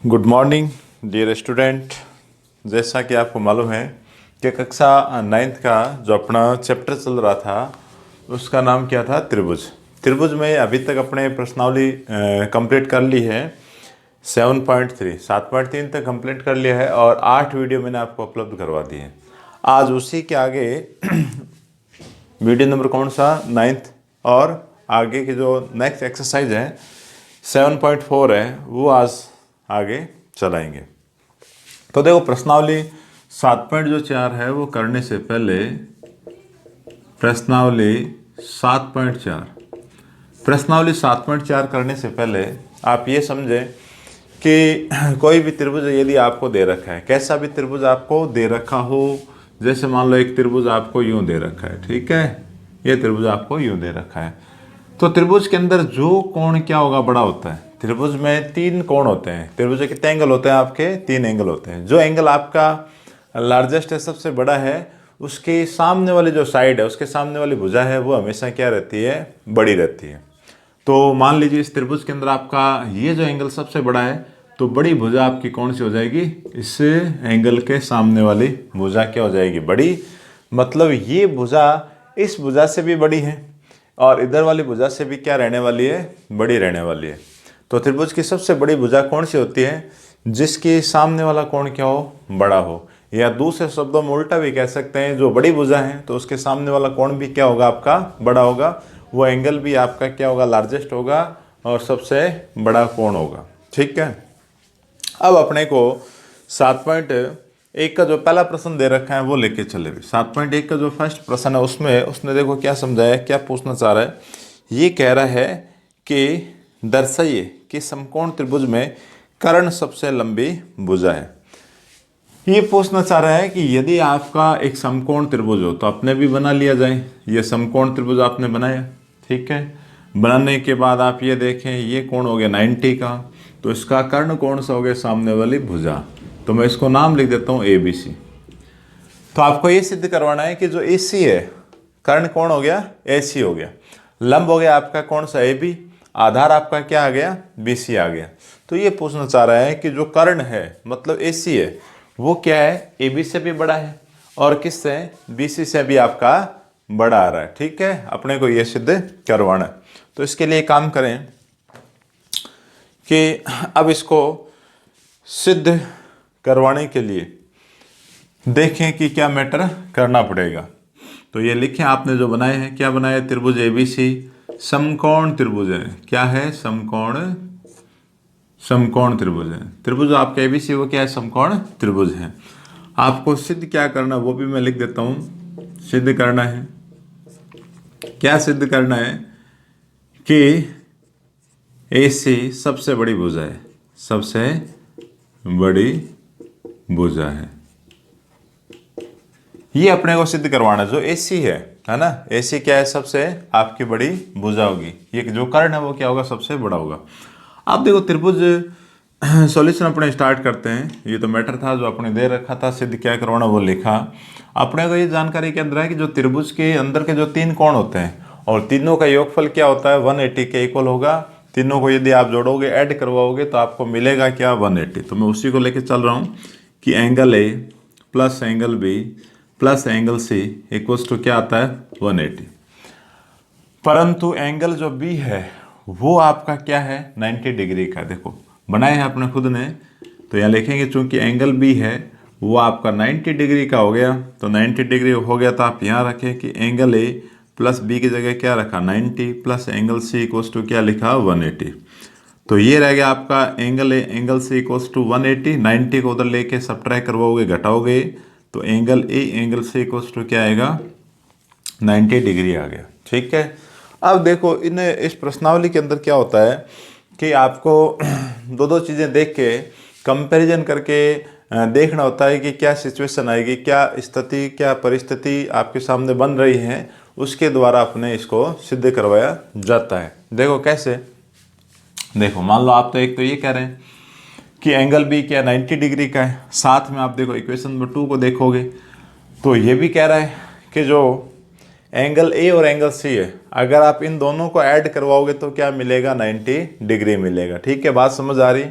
Good morning dear student. जैसा कि आपको मालूम है कि कक्षा 9th का जो अपना चैप्टर चल रहा था उसका नाम क्या था, त्रिभुज। त्रिभुज में अभी तक अपने प्रश्नावली कंप्लीट कर ली है। 7.3 तक कंप्लीट कर लिया है और 8 वीडियो मैंने आपको उपलब्ध करवा दी है। आज उसी के आगे वीडियो नंबर कौन सा, 9th, और आगे की जो नेक्स्ट एक्सरसाइज है 7.4 है वो आज आगे चलाएंगे। तो देखो प्रश्नावली 7.4 है वो करने से पहले प्रश्नावली 7.4 करने से पहले आप ये समझें कि कोई भी त्रिभुज यदि आपको दे रखा है, कैसा भी त्रिभुज आपको दे रखा हो, जैसे मान लो एक त्रिभुज आपको यूं दे रखा है, ठीक है, ये त्रिभुज आपको यूं दे रखा है, तो त्रिभुज के अंदर जो कोण क्या होगा, बड़ा होता है। त्रिभुज में 3 कोण होते हैं। त्रिभुज के कितने एंगल होते हैं आपके? 3 एंगल होते हैं। जो एंगल आपका लार्जेस्ट है, सबसे बड़ा है, उसके सामने वाली जो साइड है, उसके सामने वाली भुजा है, वो हमेशा क्या रहती है, बड़ी रहती है। तो मान लीजिए इस त्रिभुज के अंदर आपका ये जो एंगल सबसे बड़ा है, तो बड़ी भुजा आपकी कौन सी हो जाएगी? इस एंगल के सामने वाली भुजा क्या हो जाएगी? बड़ी। मतलब ये भुजा इस भुजा से भी बड़ी है और इधर वाली भुजा से भी क्या रहने वाली है? बड़ी रहने वाली है। तो त्रिभुज की सबसे बड़ी भुजा कौन सी होती है? जिसके सामने वाला कोण क्या हो? बड़ा हो। या दूसरे शब्दों में उल्टा भी कह सकते हैं, जो बड़ी भुजा है तो उसके सामने वाला कोण भी क्या होगा आपका? बड़ा होगा। वो एंगल भी आपका क्या होगा? लार्जेस्ट होगा और सबसे बड़ा कोण होगा। ठीक है। अब अपने को 7.1 का जो पहला प्रश्न दे रखा है वो लेके चले। 7.1 का जो फर्स्ट प्रश्न है उसमें उसने देखो क्या समझाया, क्या पूछना चाह रहा है। ये कह रहा है कि दर्शाइए कि समकोण त्रिभुज में कर्ण सबसे लंबी भुजा है। ये पूछना चाह रहा है कि यदि आपका एक समकोण त्रिभुज हो तो अपने भी बना लिया जाए। ये समकोण त्रिभुज आपने बनाया, ठीक है। बनाने के बाद आप ये देखें, ये कोण हो गया 90 का, तो इसका कर्ण कौन सा हो गया? सामने वाली भुजा। तो मैं इसको नाम लिख देता हूँ ABC। तो आपको ये सिद्ध करवाना है कि जो AC है, कर्ण कौन हो गया? AC हो गया। लंब हो गया आपका कौन सा? AB। आधार आपका क्या आ गया? BC आ गया। तो ये पूछना चाह रहा है कि जो कर्ण है मतलब AC है, वो क्या है? AB से भी बड़ा है और किससे? BC से भी आपका बड़ा आ रहा है। ठीक है, अपने को ये सिद्ध करवाना है। तो इसके लिए काम करें कि अब इसको सिद्ध करवाने के लिए देखें कि क्या मैटर करना पड़ेगा। तो ये लिखें आपने जो बनाए हैं, क्या बनाया? त्रिभुज ABC समकोण त्रिभुज है। क्या है? समकोण त्रिभुज है। त्रिभुज आपका ABC वो क्या है? समकोण त्रिभुज है। आपको सिद्ध क्या करना वो भी मैं लिख देता हूं। सिद्ध करना है, क्या सिद्ध करना है? कि AC सबसे बड़ी भुजा है, सबसे बड़ी भुजा है। ये अपने को सिद्ध करवाना है। जो AC है ना, AC क्या है? सबसे आपकी बड़ी भुजा होगी। ये जो कर्ण है वो क्या होगा? सबसे बड़ा होगा। आप देखो त्रिभुज सॉल्यूशन अपने स्टार्ट करते हैं। ये तो मैटर था जो अपने दे रखा था, सिद्ध क्या करवाना वो लिखा। अपने को ये जानकारी के अंदर है कि जो त्रिभुज के अंदर के जो 3 कोण होते हैं और तीनों का योगफल क्या होता है? 180 के इक्वल होगा। तीनों को यदि आप जोड़ोगे, ऐड करवाओगे तो आपको मिलेगा क्या? 180। तो मैं उसी को लेके चल रहा हूँ कि angle A plus angle B plus angle C equals to क्या आता है? 180। परंतु एंगल जो B है वो आपका क्या है? 90 डिग्री का। देखो बनाए हैं अपने खुद ने, तो यहाँ लिखेंगे चूंकि एंगल B है वो आपका 90 डिग्री का हो गया। तो 90 डिग्री हो गया तो आप यहाँ रखें कि एंगल A प्लस B की जगह क्या रखा? 90 plus angle C equals to क्या लिखा? 180। तो ये रह गया आपका angle A angle C equals to 180। 90 को उधर लेके सब्ट्रैक्ट करवाओगे, घटाओगे, तो angle A angle C equals to क्या आएगा? 90 डिग्री आ गया। ठीक है। अब देखो इस प्रश्नावली के अंदर क्या होता है कि आपको दो चीज़ें देख के कंपैरिजन करके देखना होता है कि क्या सिचुएशन आएगी, क्या स्थिति, क्या परिस्थिति आपके सामने बन रही है, उसके द्वारा अपने इसको सिद्ध करवाया जाता है। देखो कैसे। देखो मान लो आप तो एक तो ये कह रहे हैं कि एंगल B क्या 90 डिग्री का है। साथ में आप देखो इक्वेशन नंबर 2 को देखोगे तो ये भी कह रहा है कि जो एंगल A और एंगल C है, अगर आप इन दोनों को ऐड करवाओगे तो क्या मिलेगा? 90 डिग्री मिलेगा। ठीक है, बात समझ आ रही?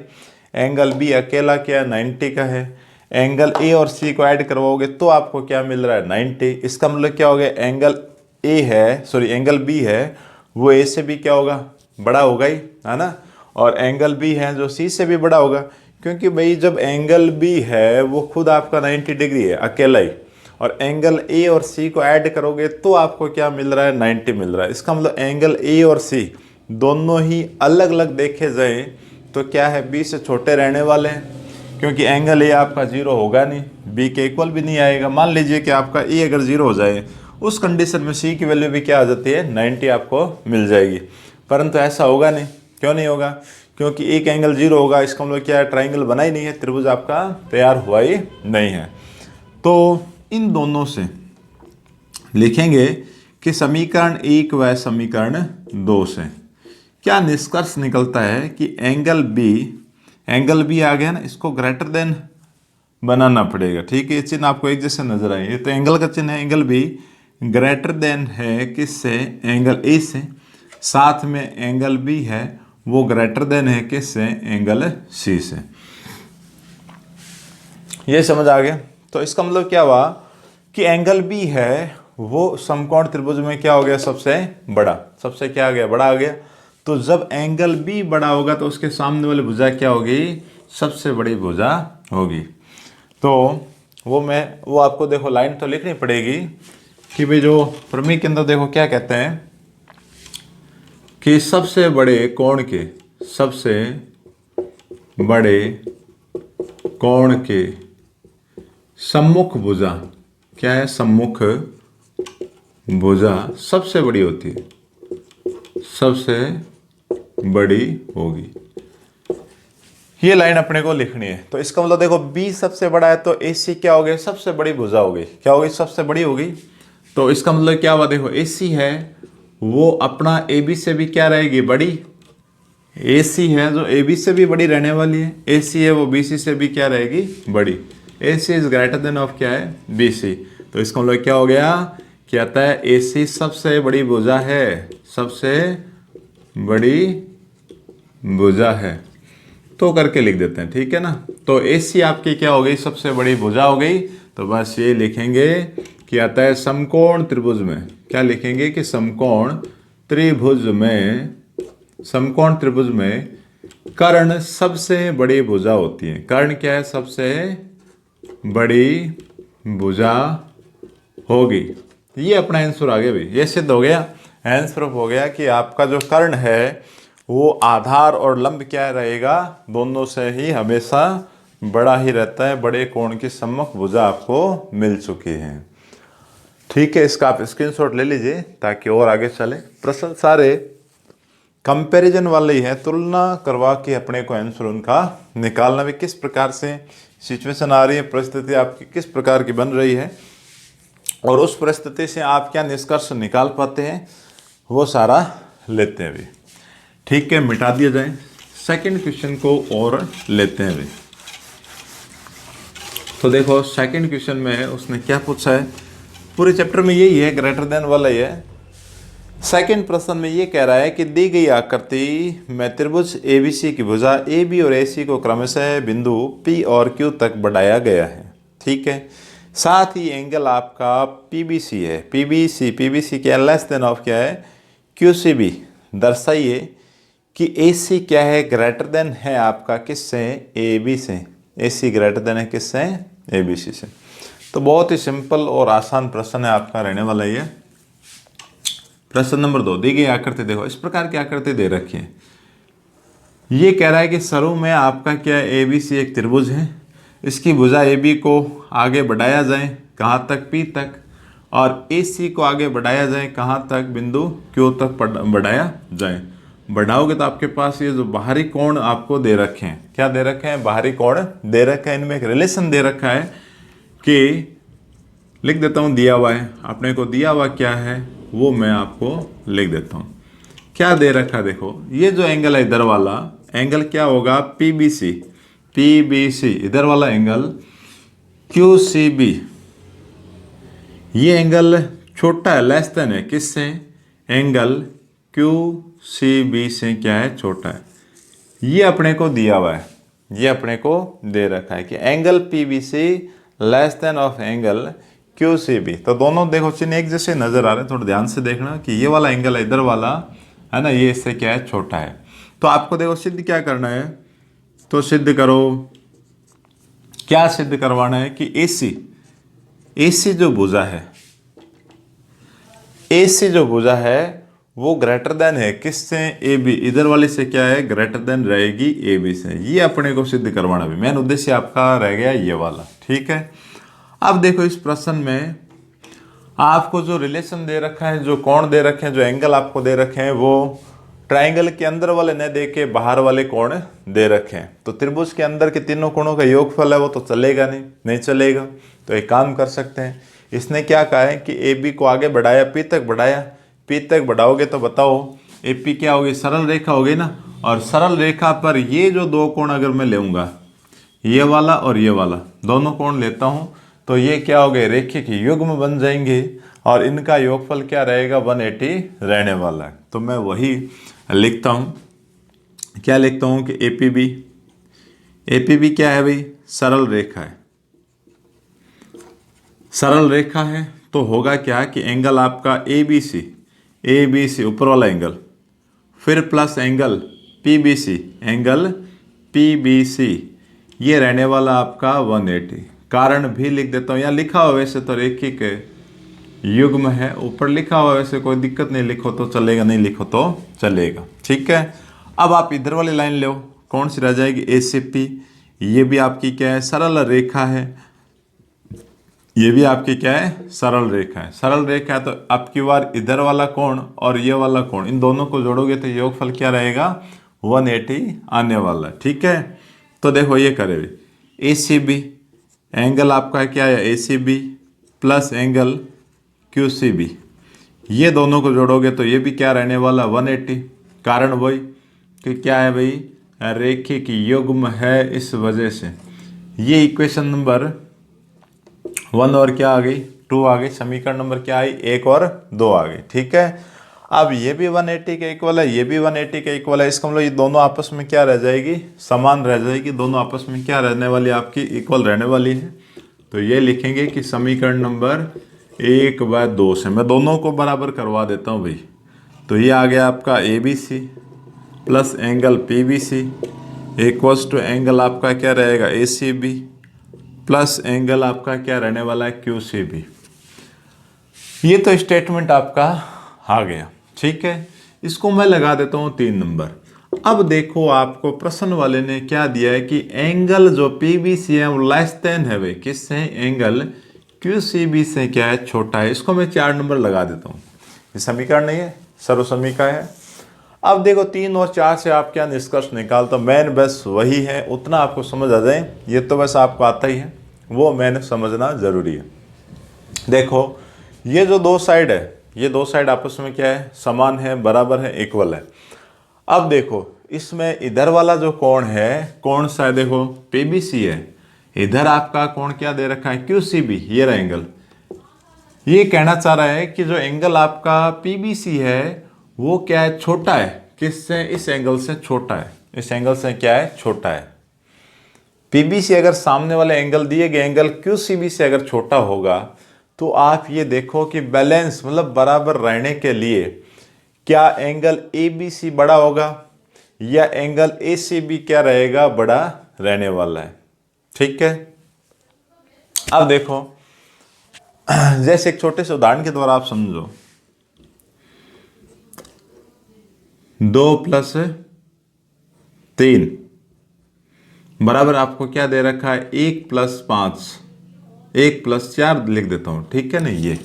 एंगल बी अकेला क्या है 90 का है, एंगल ए और सी को ऐड करवाओगे तो आपको क्या मिल रहा है 90। इसका मतलब क्या हो गया, एंगल ए है, सॉरी एंगल बी है वो ए से भी क्या होगा, बड़ा होगा ही, है ना। और एंगल बी है जो सी से भी बड़ा होगा, क्योंकि भाई जब एंगल बी है वो खुद आपका 90 डिग्री है अकेला ही, और एंगल ए और सी को ऐड करोगे तो आपको क्या मिल रहा है 90 मिल रहा है। इसका मतलब एंगल ए और सी दोनों ही अलग अलग देखे जाए तो क्या है, बी से छोटे रहने वाले हैं, क्योंकि एंगल ए आपका जीरो होगा नहीं, बी के इक्वल भी नहीं आएगा। मान लीजिए कि आपका ए अगर जीरो हो जाए उस कंडीशन में सी की वैल्यू भी क्या आ जाती है 90 आपको मिल जाएगी, परंतु ऐसा होगा नहीं। क्यों नहीं होगा, क्योंकि एक एंगल जीरो होगा, इसका मतलब क्या है, ट्राइंगल बना ही नहीं है, त्रिभुज आपका तैयार हुआ ही नहीं है। तो इन दोनों से लिखेंगे कि समीकरण 1 व समीकरण 2 से क्या निष्कर्ष निकलता है कि एंगल बी आ गया ना, इसको ग्रेटर देन बनाना पड़ेगा। ठीक है, ये चिन्ह आपको एक जैसे नजर आए, ये तो एंगल का चिन्ह है, एंगल बी ग्रेटर देन है किससे, एंगल ए से, साथ में एंगल बी है वो ग्रेटर देन है किससे, एंगल सी से। ये समझ आ गया। तो इसका मतलब क्या हुआ कि एंगल बी है वो समकोण त्रिभुज में क्या हो गया, सबसे बड़ा, सबसे क्या आ गया, बड़ा आ गया। तो जब एंगल बी बड़ा होगा तो उसके सामने वाली भुजा क्या होगी, सबसे बड़ी भुजा होगी। तो वो आपको देखो लाइन तो लिखनी पड़ेगी कि भाई जो प्रमेय के अंदर देखो क्या कहते हैं कि सबसे बड़े कोण के सम्मुख भुजा क्या है, सम्मुख भुजा सबसे बड़ी होती है, सबसे बड़ी होगी। ये लाइन अपने को लिखनी है। तो इसका मतलब देखो बी सबसे बड़ा है तो ए सी क्या हो गया, सबसे बड़ी भुजा होगी, क्या होगी, सबसे बड़ी होगी। तो इसका मतलब क्या हुआ, देखो ए सी है वो अपना ए बी से भी क्या रहेगी, बड़ी। ए सी है जो ए बी से भी बड़ी रहने वाली है, ए सी है वो बी सी से भी क्या रहेगी, बड़ी। ए सी इज ग्रेटर देन ऑफ क्या है, बी सी। तो इसका मतलब क्या हो गया, क्या आता है, ए सी सबसे बड़ी भुजा है, सबसे बड़ी भुजा है। तो करके लिख देते हैं, ठीक है ना। तो ए सी आपकी क्या हो गई, सबसे बड़ी भुजा हो गई। तो बस ये लिखेंगे कि आता है समकोण त्रिभुज में, क्या लिखेंगे कि समकोण त्रिभुज में कर्ण सबसे बड़ी भुजा होती है। कर्ण क्या है, सबसे बड़ी भुजा होगी। ये अपना आंसर आ गया भाई, ये सिद्ध हो गया, आंसर हो गया कि आपका जो कर्ण है वो आधार और लंब क्या रहेगा, दोनों से ही हमेशा बड़ा ही रहता है। बड़े कोण की सम्मुख भुजा आपको मिल चुकी है। ठीक है, इसका आप स्क्रीनशॉट ले लीजिए ताकि और आगे चले। प्रश्न सारे कंपैरिजन वाले ही है, तुलना करवा के अपने को आंसर उनका निकालना भी, किस प्रकार से सिचुएशन आ रही है, परिस्थिति आपकी किस प्रकार की बन रही है और उस परिस्थिति से आप क्या निष्कर्ष निकाल पाते हैं, वो सारा लेते हैं भी। ठीक है, मिटा दिया जाए। सेकंड क्वेश्चन को और लेते हैं भी। तो देखो सेकंड क्वेश्चन में उसने क्या पूछा है, पूरे चैप्टर में यही है, ग्रेटर देन वाला ही है। सेकंड प्रश्न में ये कह रहा है कि दी गई आकृति में त्रिभुज एबीसी की भुजा ए बी और ए सी को क्रमशः बिंदु पी और क्यू तक बढ़ाया गया है। ठीक है, साथ ही एंगल आपका पीबीसी है, पीबीसी क्या लेस देन ऑफ क्या है, क्यूसीबी। दर्शाइए कि एसी क्या है, ग्रेटर देन है आपका किससे, ए बी से। एसी ग्रेटर देन है किससे, ए बी सी से। तो बहुत ही सिंपल और आसान प्रश्न है आपका रहने वाला ये। प्रश्न नंबर 2, दी गई आकृति देखो, इस प्रकार की आकृति दे रखी है। ये कह रहा है कि शुरू में आपका क्या ए बी सी एक त्रिभुज है, इसकी भुजा ए बी को आगे बढ़ाया जाए कहाँ तक, पी तक, और ए सी को आगे बढ़ाया जाए कहाँ तक, बिंदु क्यू तक बढ़ाया जाए। बढ़ाओगे तो आपके पास ये जो बाहरी कोण आपको दे रखे हैं, क्या दे रखे हैं, बाहरी कोण दे रखे हैं। इनमें एक रिलेशन दे रखा है कि लिख देता हूँ, दिया हुआ है अपने को, दिया हुआ क्या है वो मैं आपको लिख देता हूँ। क्या दे रखा है देखो, ये जो एंगल है इधर वाला एंगल क्या होगा, पीबीसी, इधर वाला एंगल क्यूसीबी। ये एंगल छोटा है, लेस देन है किससे, एंगल क्यूसीबी से क्या है, छोटा है। ये अपने को दिया हुआ है। ये अपने को दे रखा है कि angle PBC less than of angle QCB। तो दोनों देखो चिन्ह एक जैसे नजर आ रहे हैं, थोड़ा ध्यान से देखना कि ये वाला एंगल है इधर वाला है ना, ये इससे क्या है छोटा है। तो आपको देखो सिद्ध क्या करना है, तो सिद्ध करो, क्या सिद्ध करवाना है कि AC जो भुजा है, AC जो भुजा है वो ग्रेटर देन है किससे, AB, इधर वाले से क्या है ग्रेटर देन रहेगी AB से। ये अपने को सिद्ध करवाना भी मेन उद्देश्य आपका रह गया ये वाला, ठीक है। अब देखो इस प्रश्न में आपको जो रिलेशन दे रखा है, जो कोण दे रखे हैं, जो एंगल आपको दे रखे हैं, वो ट्राइंगल के अंदर वाले न दे के बाहर वाले कोण दे रखे हैं। तो त्रिभुज के अंदर के तीनों कोणों का योगफल है वो तो चलेगा नहीं चलेगा। तो एक काम कर सकते हैं, इसने क्या कहा है कि AB को आगे बढ़ाया, P तक बढ़ाया, P तक बढ़ाओगे तो बताओ AP क्या होगी, सरल रेखा होगी ना। और सरल रेखा पर ये जो दो कोण अगर मैं लेऊंगा, ये वाला और ये वाला दोनों कोण लेता हूँ, तो ये क्या हो गए रेखिक युग्म बन जाएंगे और इनका योगफल क्या रहेगा 180 रहने वाला है। तो मैं वही लिखता हूँ, क्या लिखता हूँ कि APB क्या है भाई, सरल रेखा है। सरल रेखा है तो होगा क्या कि एंगल आपका ABC ऊपर वाला एंगल, फिर प्लस एंगल PBC, ये रहने वाला आपका 180। कारण भी लिख देता हूँ, यहाँ लिखा हुआ वैसे तो रेखिक युग्म है, ऊपर लिखा हुआ वैसे कोई दिक्कत नहीं, लिखो तो चलेगा, नहीं लिखो तो चलेगा, ठीक है। अब आप इधर वाली लाइन लो, कौन सी रह जाएगी ACP, ये भी आपकी क्या है सरल रेखा है, ये भी आपकी क्या है सरल रेखा है। सरल रेखा है तो आपकी बार इधर वाला कोण और ये वाला कोण, इन दोनों को जोड़ोगे तो योगफल क्या रहेगा 180 आने वाला, ठीक है। तो देखो ये करे ACB, एंगल आपका क्या है ACB प्लस एंगल QCB, ये दोनों को जोड़ोगे तो ये भी क्या रहने वाला 180। कारण वही कि क्या है भाई रेखिक युग्म है, इस वजह से ये इक्वेशन नंबर 1 और क्या आ गई 2 आ गई, समीकरण नंबर क्या आई 1 और 2 आ गई, ठीक है। अब ये भी 180 के इक्वल है, ये भी 180 के इक्वल है, इसका मतलब ये दोनों आपस में क्या रह जाएगी समान रह जाएगी, दोनों आपस में क्या रहने वाली आपकी इक्वल रहने वाली है। तो ये लिखेंगे कि समीकरण नंबर 1/2 से मैं दोनों को बराबर करवा देता हूँ भाई। तो ये आ गया आपका ABC plus angle PBC equals to angle आपका क्या रहेगा ACB प्लस एंगल आपका क्या रहने वाला है QCB। ये तो स्टेटमेंट आपका आ गया, ठीक है। इसको मैं लगा देता हूँ 3 नंबर। अब देखो आपको प्रश्न वाले ने क्या दिया है कि एंगल जो PBC है वो लेस देन है भाई किससे, एंगल QCB से क्या है छोटा है। इसको मैं 4 नंबर लगा देता हूँ, ये समीकरण नहीं है सर्व समीका है। अब देखो 3 और 4 से आप क्या निष्कर्ष निकालते हो, मैन बस वही है, उतना आपको समझ आ जाए, ये तो बस आपको आता ही है, वो मैंने समझना जरूरी है। देखो ये जो दो साइड है, ये दो साइड आपस में क्या है समान है, बराबर है, इक्वल है। अब देखो इसमें इधर वाला जो कोण है, कौन सा है देखो PBC है, इधर आपका कोण क्या दे रखा है QCB, ये रहा एंगल। ये कहना चाह रहा है कि जो एंगल आपका PBC है वो क्या है छोटा है किससे, इस एंगल से छोटा है, इस एंगल से क्या है छोटा है। PBC अगर सामने वाले एंगल दिए गए एंगल QCB से अगर छोटा होगा तो आप ये देखो कि बैलेंस मतलब बराबर रहने के लिए क्या एंगल ABC बड़ा होगा या एंगल ACB क्या रहेगा बड़ा रहने वाला है, ठीक है। अब देखो जैसे एक छोटे से उदाहरण के द्वारा आप समझो, 2 + 3 बराबर आपको क्या दे रखा है 1 + 5, 1 + 4 लिख देता हूं, ठीक है ना। ये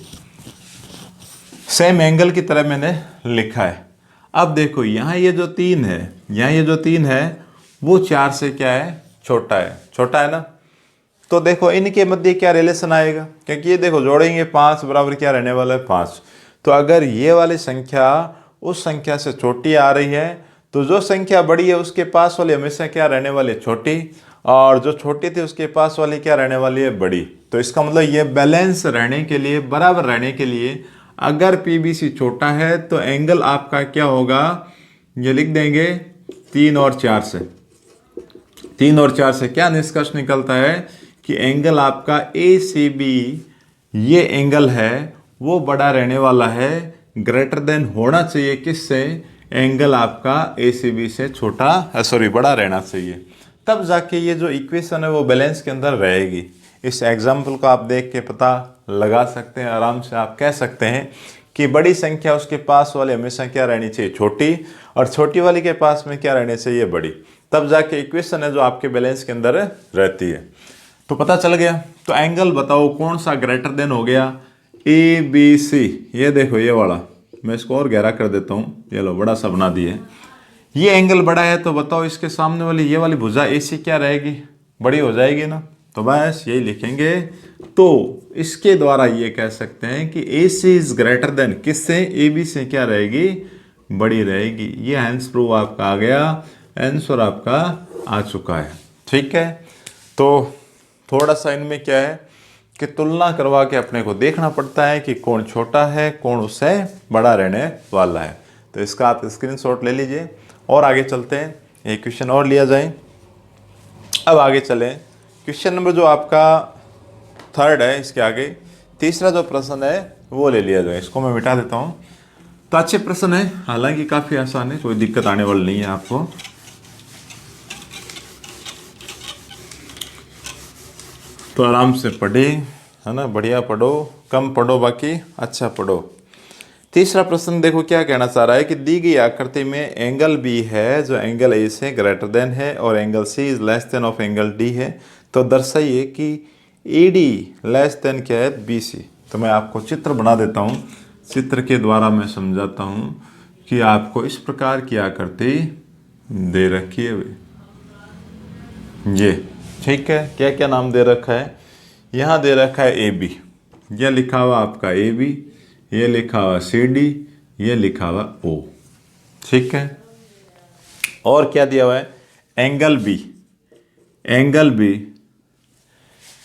सेम एंगल की तरह मैंने लिखा है। अब देखो यहाँ ये जो 3 है, यहाँ ये जो 3 है वो 4 से क्या है छोटा है ना। तो देखो इनके मध्य क्या रिलेशन आएगा, क्योंकि ये देखो जोड़ेंगे 5 बराबर क्या रहने वाला है 5। तो अगर ये वाली संख्या उस संख्या से छोटी आ रही है तो जो संख्या बड़ी है उसके पास वाली हमेशा क्या रहने वाली है छोटी, और जो छोटी थी उसके पास वाली क्या रहने वाली है बड़ी। तो इसका मतलब ये बैलेंस रहने के लिए, बराबर रहने के लिए अगर PBC छोटा है तो एंगल आपका क्या होगा, ये लिख देंगे 3 और 4 से। 3 और 4 से क्या निष्कर्ष निकलता है कि एंगल आपका ए सी बी, ये एंगल है वो बड़ा रहने वाला है, ग्रेटर देन होना चाहिए किससे, एंगल आपका ए सी बी से छोटा सॉरी बड़ा रहना चाहिए, तब जाके ये जो इक्वेशन है वो बैलेंस के अंदर रहेगी। इस एग्जाम्पल को आप देख के पता लगा सकते हैं, आराम से आप कह सकते हैं कि बड़ी संख्या उसके पास वाले हमेशा क्या रहनी चाहिए, छोटी, और छोटी वाली के पास में क्या रहनी चाहिए, बड़ी, तब जाके इक्वेशन है जो आपके बैलेंस के अंदर रहती है। तो पता चल गया। तो एंगल बताओ कौन सा ग्रेटर देन हो गया, ए बी सी, ये देखो ये वाला, मैं इसको और गहरा कर देता हूँ, ये लो बड़ा सा बना दिए, ये एंगल बड़ा है, तो बताओ इसके सामने वाली ये वाली भुजा ए सी क्या रहेगी, बड़ी हो जाएगी ना, तो बस यही लिखेंगे। तो इसके द्वारा ये कह सकते हैं कि ए सी इज ग्रेटर देन किससे, ए बी से क्या रहेगी, बड़ी रहेगी। ये हैंस प्रूफ आपका आ गया, आंसर आपका आ चुका है। ठीक है, तो थोड़ा सा इनमें क्या है कि तुलना करवा के अपने को देखना पड़ता है कि कौन छोटा है कौन उससे बड़ा रहने वाला है। तो इसका आप स्क्रीनशॉट ले लीजिए और आगे चलते हैं, एक क्वेश्चन और लिया जाए। अब आगे चलें, क्वेश्चन नंबर जो आपका 3 है, इसके आगे तीसरा जो प्रश्न है वो ले लिया जाए। इसको मैं मिटा देता हूँ। तो अच्छे प्रश्न है, हालांकि काफ़ी आसान है, कोई दिक्कत आने वाली नहीं है आपको। तो आराम से पढ़े, है ना, बढ़िया पढ़ो, कम पढ़ो बाकी अच्छा पढ़ो। तीसरा प्रश्न देखो क्या कहना चाह रहा है कि दी गई आकृति में एंगल बी है जो एंगल ए से ग्रेटर देन है और angle C is less than of angle D है, तो दर्शाइए कि ए डी लेस देन क्या है, बी सी। तो मैं आपको चित्र बना देता हूँ, चित्र के द्वारा मैं समझाता हूँ कि आपको इस प्रकार की आकृति दे रखी है ये, ठीक है। क्या क्या नाम दे रखा है, यहाँ दे रखा है ए बी, यह लिखा हुआ आपका ए बी, ये लिखा हुआ सी डी, ये लिखा हुआ ओ, ठीक है। और क्या दिया हुआ है, angle B, angle B,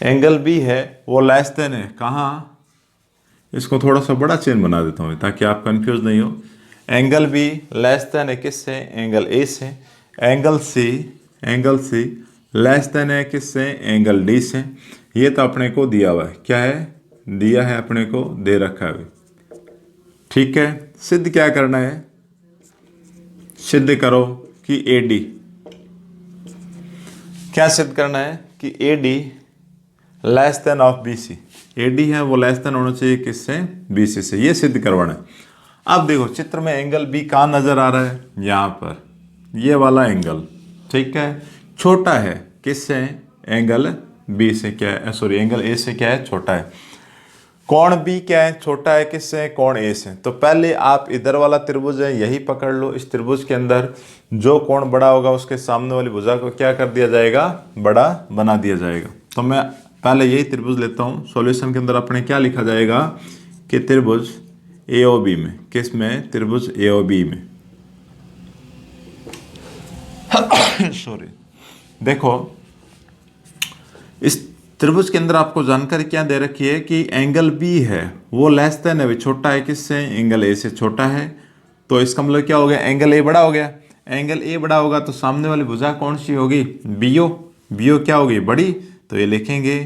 angle B है वो लेस देन है कहाँ, इसको थोड़ा सा बड़ा चेन बना देता हूँ ताकि आप कंफ्यूज नहीं हो। एंगल बी लेस देन है किससे, एंगल ए से। Angle C, angle C less than है किससे, एंगल डी से। ये तो अपने को दिया हुआ है, क्या है, दिया है अपने को, दे रखा है, ठीक है। सिद्ध क्या करना है, सिद्ध करो कि ए डी, क्या सिद्ध करना है कि A D less than of B C, A D है वो लेस देन होना चाहिए किससे, बी सी से, ये सिद्ध करवाना है। अब देखो चित्र में एंगल बी कहाँ नजर आ रहा है, यहाँ पर, ये वाला एंगल, ठीक है, छोटा है किससे, एंगल बी से, क्या है, सॉरी एंगल ए से क्या है, छोटा है। कोण बी क्या है, छोटा है किससे, कोण ए से। तो पहले आप इधर वाला त्रिभुज है यही पकड़ लो, इस त्रिभुज के अंदर जो कोण बड़ा होगा उसके सामने वाली भुजा को क्या कर दिया जाएगा, बड़ा बना दिया जाएगा। तो मैं पहले यही त्रिभुज लेता हूँ, सॉल्यूशन के अंदर अपने क्या लिखा जाएगा कि त्रिभुज ए ओ बी में, किस में, त्रिभुज ए ओ बी में सॉरी, देखो इस त्रिभुज के अंदर आपको जानकारी क्या दे रखी है कि एंगल बी है वो लेस देन है, छोटा है किससे, एंगल ए से छोटा है। तो इसका मतलब क्या हो गया, एंगल ए बड़ा हो गया, एंगल ए बड़ा होगा तो सामने वाली भुजा कौन सी होगी, बी ओ, बी ओ क्या होगी, बड़ी। तो ये लिखेंगे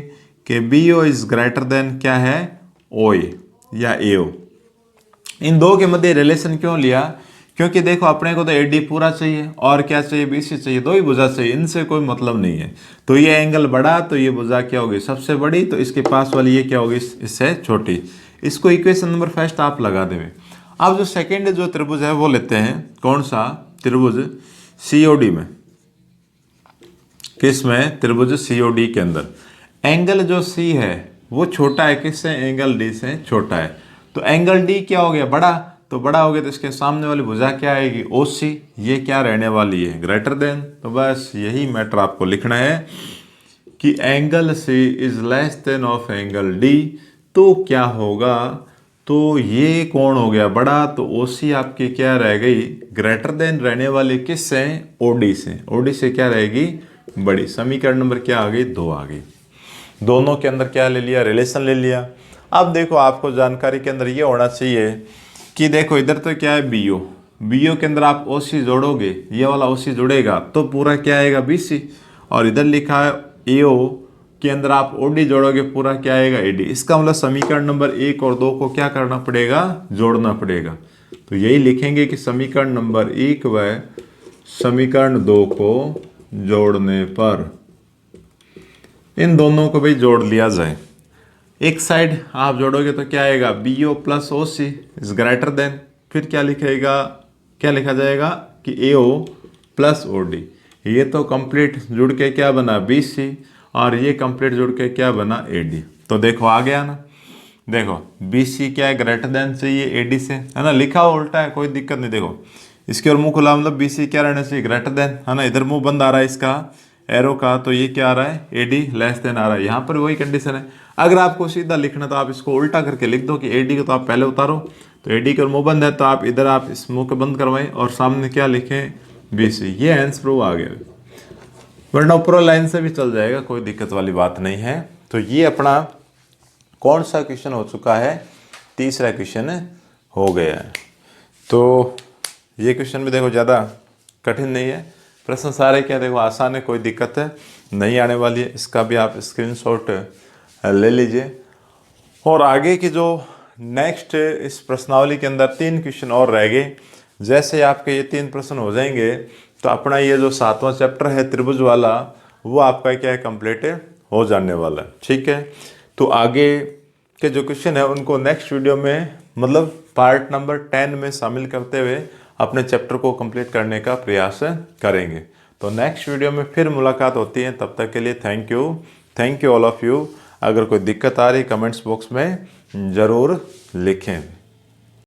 कि B O is greater than क्या है, ओ ए या ए ओ। इन दो के मध्य रिलेशन क्यों लिया, क्योंकि देखो अपने को तो ए डी पूरा चाहिए और क्या चाहिए, बी सी चाहिए, दो ही भुजा चाहिए, इनसे कोई मतलब नहीं है। तो ये एंगल बड़ा तो ये भुजा क्या होगी, सबसे बड़ी, तो इसके पास वाली ये क्या होगी, इससे छोटी। इसको इक्वेशन नंबर फर्स्ट आप लगा देंगे। अब जो सेकेंड जो त्रिभुज है वो लेते हैं, कौन सा, त्रिभुज सीओडी में, किस में, त्रिभुज सीओडी के अंदर एंगल जो सी है वो छोटा है किससे, एंगल डी से छोटा है। तो एंगल डी क्या हो गया, बड़ा, तो बड़ा हो गया तो इसके सामने वाली भुजा क्या आएगी, ओ सी, ये क्या रहने वाली है, ग्रेटर देन। तो बस यही मैटर आपको लिखना है कि angle C is less than of angle D, तो क्या होगा, तो ये कौन हो गया बड़ा, तो ओ सी आपकी क्या रह गई, ग्रेटर देन रहने वाली किससे, ओ डी से, ओ डी से क्या रहेगी, बड़ी। समीकरण नंबर क्या आ गई, 2 आ गई। दोनों के अंदर क्या ले लिया, रिलेशन ले लिया। अब देखो आपको जानकारी के अंदर ये होना चाहिए कि देखो इधर तो क्या है, बी ओ, बी ओ के अंदर आप ओ सी जोड़ोगे, ये वाला ओ सी जुड़ेगा तो पूरा क्या आएगा, बी सी, और इधर लिखा है AO के अंदर आप OD जोड़ोगे पूरा क्या आएगा AD। इसका मतलब समीकरण नंबर 1 और 2 को क्या करना पड़ेगा, जोड़ना पड़ेगा। तो यही लिखेंगे कि समीकरण नंबर 1 व समीकरण 2 को जोड़ने पर इन दोनों को भी जोड़ लिया जाए। एक साइड आप जोड़ोगे तो क्या आएगा, BO plus OC is greater then, फिर क्या लिखा जाएगा कि AO प्लस OD। ये तो कंप्लीट जुड़ के क्या बना BC और ये कंप्लीट जुड़ के क्या बना AD। तो देखो आ गया ना, देखो BC क्या है, ग्रेटर देन चाहिए AD से, है ना, लिखा हुआ उल्टा है कोई दिक्कत नहीं। देखो इसके और मुंह खुला मतलब BC क्या रहना चाहिए, ग्रेटर देन, है ना, इधर मुंह बंद आ रहा है इसका एरो का, तो ये क्या आ रहा है AD लेस देन आ रहा है। यहाँ पर वही कंडीशन है। अगर आपको सीधा लिखना तो आप इसको उल्टा करके लिख दो कि AD को तो आप पहले उतारो, तो AD का मुंह बंद है तो आप इधर आप इस मुंह को बंद करवाएं और सामने क्या लिखें BC। ये आंसर प्रूव आ गया, वरना ऊपर लाइन से भी चल जाएगा, कोई दिक्कत वाली बात नहीं है। तो ये अपना कौन सा क्वेश्चन हो चुका है, तीसरा क्वेश्चन हो गया है। तो ये क्वेश्चन भी देखो ज़्यादा कठिन नहीं है, प्रश्न सारे क्या देखो आसान है, कोई दिक्कत नहीं आने वाली है। इसका भी आप स्क्रीनशॉट ले लीजिए। और आगे की जो नेक्स्ट इस प्रश्नावली के अंदर 3 क्वेश्चन और रह गए। जैसे आपके ये 3 प्रश्न हो जाएंगे तो अपना ये जो 7वां चैप्टर है त्रिभुज वाला, वो आपका क्या है, कंप्लीट हो जाने वाला है। ठीक है, तो आगे के जो क्वेश्चन है उनको नेक्स्ट वीडियो में मतलब पार्ट नंबर 10 में शामिल करते हुए अपने चैप्टर को कंप्लीट करने का प्रयास करेंगे। तो नेक्स्ट वीडियो में फिर मुलाकात होती है, तब तक के लिए thank you all of you. अगर कोई दिक्कत आ रही कमेंट्स बॉक्स में ज़रूर लिखें।